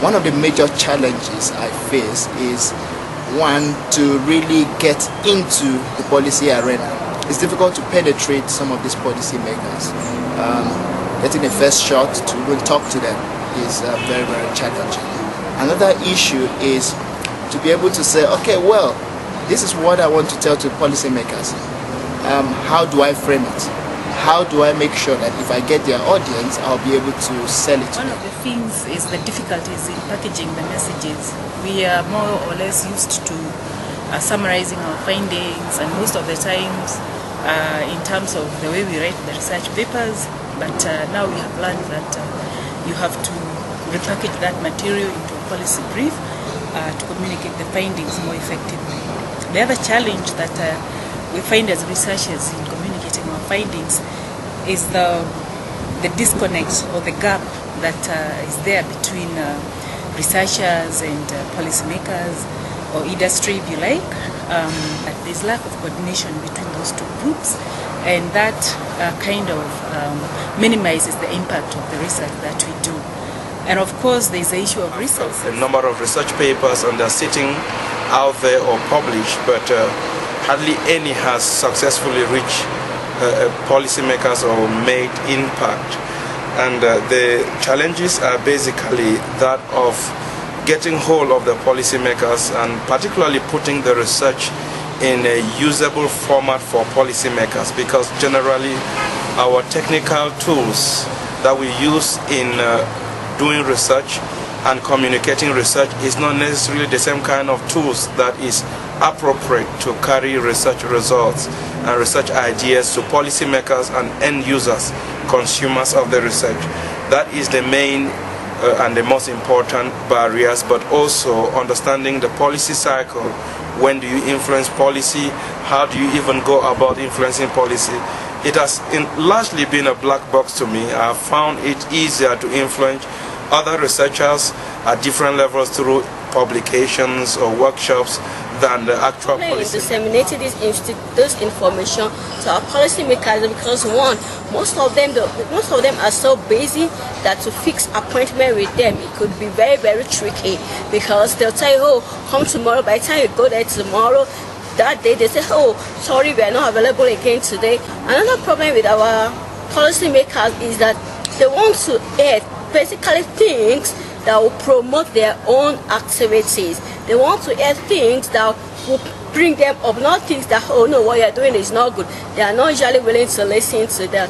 one of the major challenges I face is one, to really get into the policy arena. It's difficult to penetrate some of these policy makers. Getting a first shot to even talk to them is very, very challenging. Another issue is to be able to say, okay, well, this is what I want to tell to policymakers. How do I frame it? How do I make sure that if I get their audience, I'll be able to sell it? One of the things is the difficulties in packaging the messages. We are more or less used to summarizing our findings, and most of the times in terms of the way we write the research papers, but now we have learned that you have to repackage that material into a policy brief to communicate the findings more effectively. The other challenge that we find as researchers in communicating our findings is the disconnect or the gap that is there between researchers and policymakers, or industry if you like. There's lack of coordination between those two groups, and that kind of minimizes the impact of the research that we do. And of course there's the issue of resources. A number of research papers, and they're sitting out there or published, but hardly any has successfully reached policymakers or made impact. And the challenges are basically that of getting hold of the policymakers, and particularly putting the research in a usable format for policymakers, because generally our technical tools that we use in doing research and communicating research is not necessarily the same kind of tools that is appropriate to carry research results and research ideas to policymakers and end users, consumers of the research. That is the main and the most important barriers, but also understanding the policy cycle. When do you influence policy? How do you even go about influencing policy? It has largely been a black box to me. I have found it easier to influence other researchers at different levels through publications or workshops than the actual policy. Disseminating this information to our policymakers, because one, most of them are so busy that to fix appointment with them, it could be very, very tricky, because they'll tell you, oh, come tomorrow. By the time you go there tomorrow, that day they say, oh, sorry, we are not available again today. Another problem with our policymakers is that they want to add basically things that will promote their own activities. They want to add things that will bring them up, not things that, oh no, what you're doing is not good. They are not usually willing to listen to that.